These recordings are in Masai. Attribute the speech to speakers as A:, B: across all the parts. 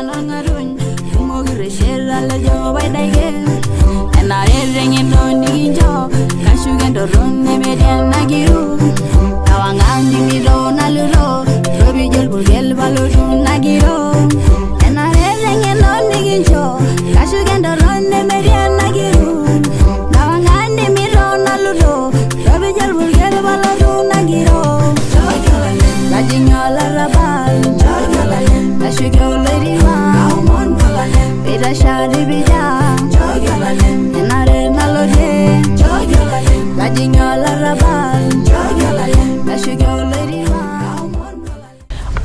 A: nangarun mogre shera la jo by dage and I ring it on ninjo kashugen do run ne median nagiru tawangandi mi do nalulo robi jel bulgel balodun nagiro and I ring it on ninjo kashugen do run ne median nagiru tawangandi mi do nalulo robi jel bulgel balodun nagiro Lajinyola rabal Lashigolari wow Pida shadi bija Enare nalode Lajinyola rabal Lashigolari wow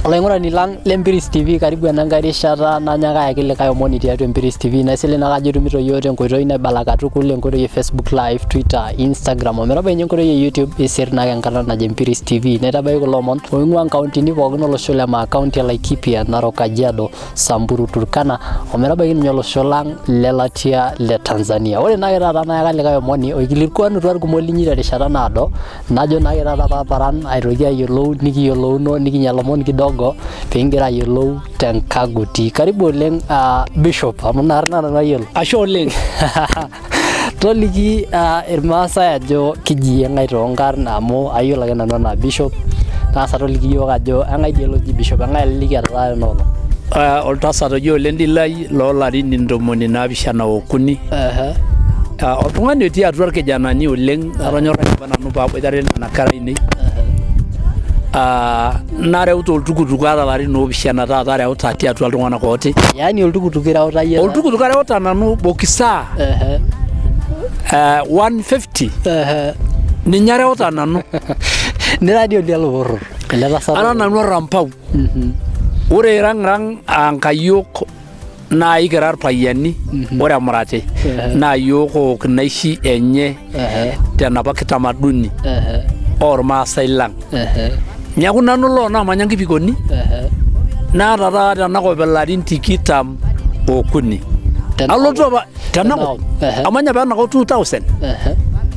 B: Olengora nilang Lempiris TV karibu enangari shara nanyaka yakile kayo moni tiatu Lempiris TV na isile nakajiru mito yote nkoitoi na balakatu kule nkoitoi Facebook Live, Twitter, Instagram omeraba yenye nkoitoi YouTube isir na kankana na Lempiris TV netabai kulomon oingwa kaunti ni pokino loshole ma kaunti ya Laikipia, Narok, Kajiado, Samburu, Turkana omeraba yenye nyolosholang lelatia le Tanzania ore nakira tana yakale kayo moni oikilikuwa nutuar kumoli nyita rishara nado najo nakira tata paran airokia yolou niki yolou no niki nyalomon kidogo pengira yellow tenkaguti karibu oleng bishop amuna na yellow asho oleng toliki irmasa ajo kiji ngai tongar namo ayola kana na bishop na saroliki yo ajo ngai dialogi bishop ngai liki ata no
C: Oltasat Daudi Ndilai lo larin ndomoni na bishana okuni otungani oti atua kejanani oleng aronyora bana no babo idare na karaini nare utoltukutuku atalari no bishana tatare utati atua ltungana kote
B: yani oltukutukira utayela
C: oltukutukara utananu bokisa 150 ninyare utananu
B: ni radio dialo borro eleta sa
C: ana nanu rampau ore rangrang ankayok na igerar payani ore amrate na yoko knaishi enye tena bakitamaduni or masailang nyakuna nulo na manyangi bikoni na tata nako belarin tikitam okuni aloto ba tanako amanya bana ko 2000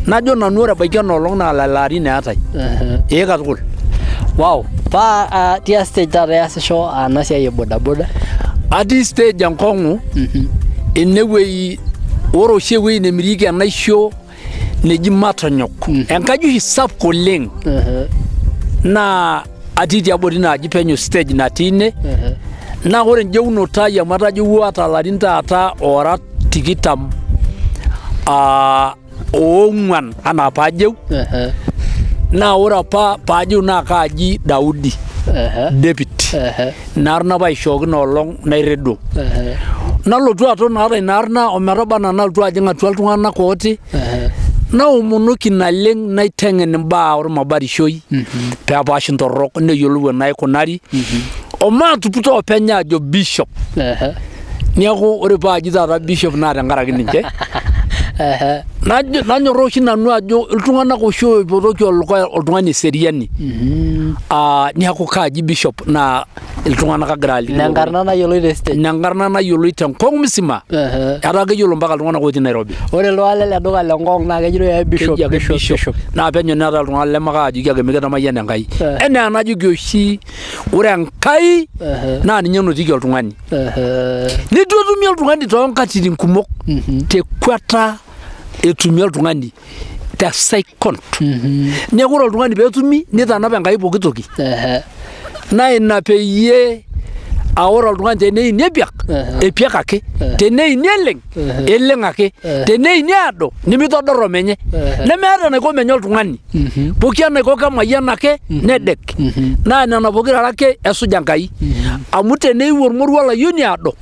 C: najo nanura baikano long na lalari ne atai katukul
B: wow pa tia stage tare asho anasia ye bodaboda
C: ati stage Ngong enewei oro shewe ne miriki anaisho neji matanyok enkaju hisap koleng na atiti abodi na jipenyo stage na tine na ore njeuno taya matajo ata larinta ata ora tikitam ongwan ana pajeu na ora pajeu na kaji Daudi David narna bai shogno long na redo na lotu ato narna omerabana na lotu ajinga 12 ngana koti na umunuki na leng na itengen ba or mabari shoi pe abashin torok ne yolu na ikonari o ma tuputo penya jo bishop niako ore pa jita bishop na ngara gininje na nyoroshi na nu ajo iltungana ko show bodoki oltungani seriani niako kaji bishop na iltungana ka grali
B: nangarna na yolo de stage
C: nangarna na yolo itan Ngong misima ara ga yolo mbaka iltungana ko Nairobi
B: ore lo ale le doga le Ngong na ga jiro ya bishop
C: na penyo na iltungana le maka aji ga mega na mayana ngai ene anaju gyoshi ore nkai na ninyo tiki iltungani ni dodumi iltungani tonkati nkumok te kwata etumia iltungani ta second ne gura iltungani betumi nitanapa ngai pokitoki na ina peye awora iltungani tene nebiak epiak ake tene neleng eleng ake tene niado nimitodoro menye nemeeta naiko menye iltungani pokia naiko kama yanake nedek na nana pokira ake esuja ngai amu tene iwormorwa la yuniado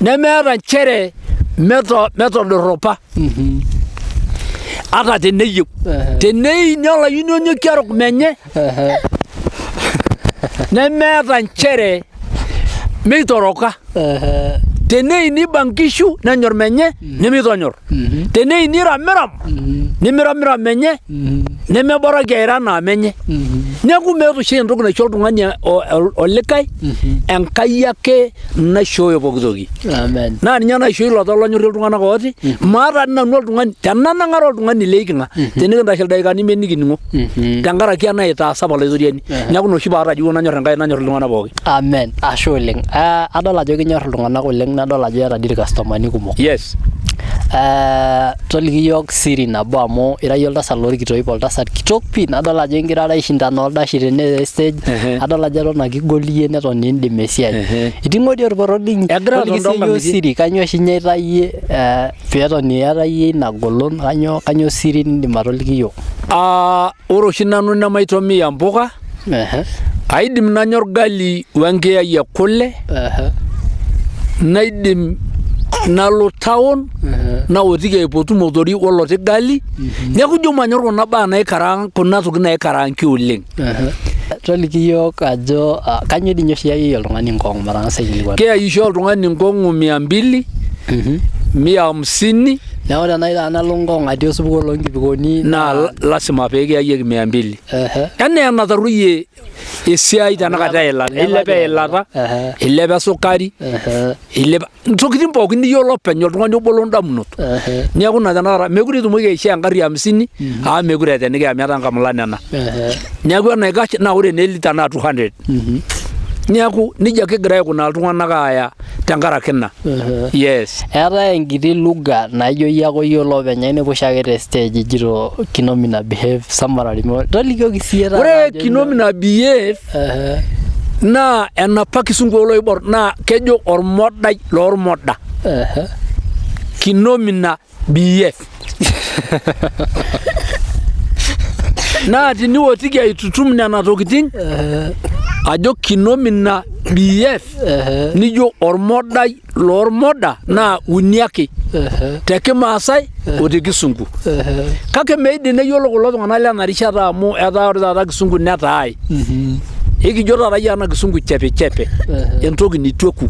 C: nemeeta nchere meto doropa ata teneyu tene nyola yunionyo kiarok menye nemeeta nchere meitoroka teneini bankishu nenyor menye nemitonyor teneini ramiram nemiramiram menye nemeboraki aira na menye neeku meetu shi entoki naisho oltung'ani olikai enkai ake naishooyo pooki toki
B: amen
C: naa ninye naishooyo ilo tau lonyorrie iltung'anak ooti maata nanu oltung'ani tenanang'are oltung'ani leikinga tenikintashe ildaikani menikining'o tenkaraki ena itaasa apa olaisoriani neeku ina oshi paatajo nanyor enkai nanyor iltung'anak pooki
B: amen ashe oleng adol ajo kinyor iltung'anak oleng nadol ajo eeta dii irkastomani kumok
C: yes
B: toliki yiok siri nabo amu ira yie oltasat loorkitoip oltasat kitok pii nadol ajo igira aishindana oldashi tene stage adol ajo eton ake igol iyie neton iindim esiai iting'orie orporodi toliki siiyie siri kanyioo oshi inye aitayie peeton iyata iyie ina golon kanyioo siri niindim atoliki yiok
C: ore oshi nanu nemaitumia mpuka aidim nanya orgali wenkiyai ekule naidim nalo town naotiki aipotu motori oloti gali neeku ijo manyor kuna baa naikaraang kuna tokitin naikaraangi oleng
B: toliki yiok ajo kanyioo dii oshi iyayie oltung'ani Ngong matang'asa aikilikuan
C: keyayisho oltung'ani Ngong 200 150
B: neeku tenaa nalo Ngong atii osupuko loonkipikoni
C: naa lasima pee kiyayieki 200 enaa enataruyie esiai tenakata eilata ilepe eilata ilepe sukari ilepe ntokitin pookin niyiolo openy oltung'ani obo loondamunot neeku ina tenakata mekure itumoki aishoo engari 50 mekure eteniki amiata nkamula nena neeku enaikash naa ore nelita naa 200 neeku nijia kigira aikunaa iltung'anak aaya tenkaraki ina yes
B: eetai enkiti lugha naijo iyie ake oyiolo openy ainepu ake te stage ijito kinomina behave samarari tolikioki siyie
C: ore kinomina behave naa enapa kisungu oloibor naa kejo ormodai loormoda kinomina behave naa tiniwotiki aitutum nena tokitin ajo kinomina BF nijo ormodai loormoda naa uni ake tekimaasai o tekisungu kake meidim neyiolo kulo tung'anak lena rishata amu etaa ore taata kisungu netaai ikijo taata yie ena kisungu chepe entoki nitueku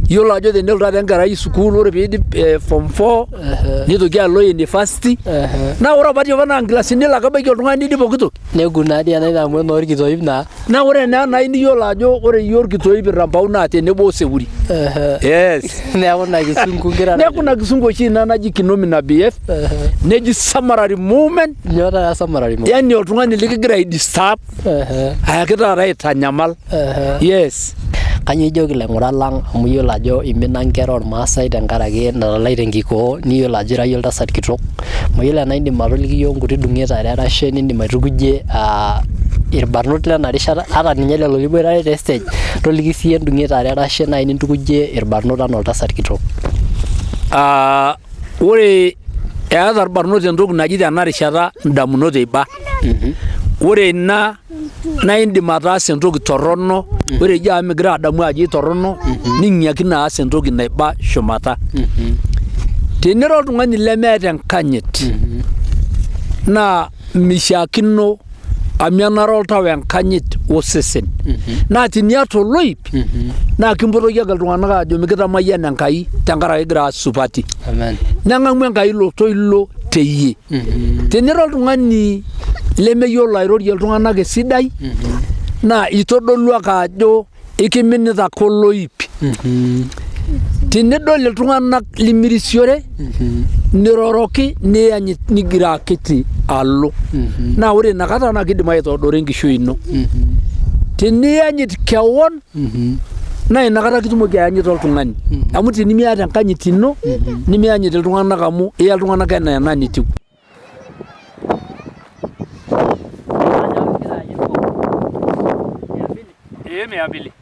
C: yiolo ajo tenelo taata enkerai sukuul ore piidip form 4 nitoki alo university naa ore apa tiapa naa nkilasini ile ake ebaiki oltung'ani nidip pooki toki
B: neeku naa dii ena amu enoorkitoip
C: naa ore naa niyiolo ajo ore iyie orkitoip irrambau naa tenebo osewuri yes
B: neeku ina kisungu
C: neeku ina kisungu oshi ina naji kinomina BF neji summary movement
B: nyoo taata summary movement
C: yani oltung'ani likigira aidisturb ayaki taata aitanyamal yes
B: kanyioo ijoki ilaing'urak lang amu iyiolo ajo imina nkera ormaasai tenkaraki natalai tenkikoo niyiolo ajo ira yie oltasat kitok amu iyiolo ena indim atoliki yiok nkuti dung'et are arashe nindim aitukujie irbarnot lena rishata ata ninye lelo liboitare te stage toliki siyie ndung'et are arashe nai nintukujie irbarnot anaa oltasat kitok
C: ore eeta irbarnot entoki naji tena rishata ndamunot eiba ore ina naa indim ataasa entoki torrono ore ijo amu migira adamu ajo torrono ning'iaki naa aas entoki naiba shumata tenira oltung'ani lemeeta enkanyit naa mishaakino amu enare oltau enkanyit osesen naa teniata oloip naa kimpotoki ake iltung'anak ajo mikitamayian Enkai tenkaraki igira aas supati neng'amu Enkai ilo toilo teyie tenira oltung'ani lemeyiolo airorie iltung'anak esidai naa itodolu ake ajo ikiminita ake oloip tenidol iltung'anak limirisiore niroroki niyanyit nigira akiti alo naa ore inakata naa kidim aitodora enkishui ino teniyanyit kewon naa inakata kitumoki ayanyita oltung'ani amu tenimiata enkanyit ino nimiyanyit iltung'anak amu iya iltung'anak enaa enanitiu Mia mbili.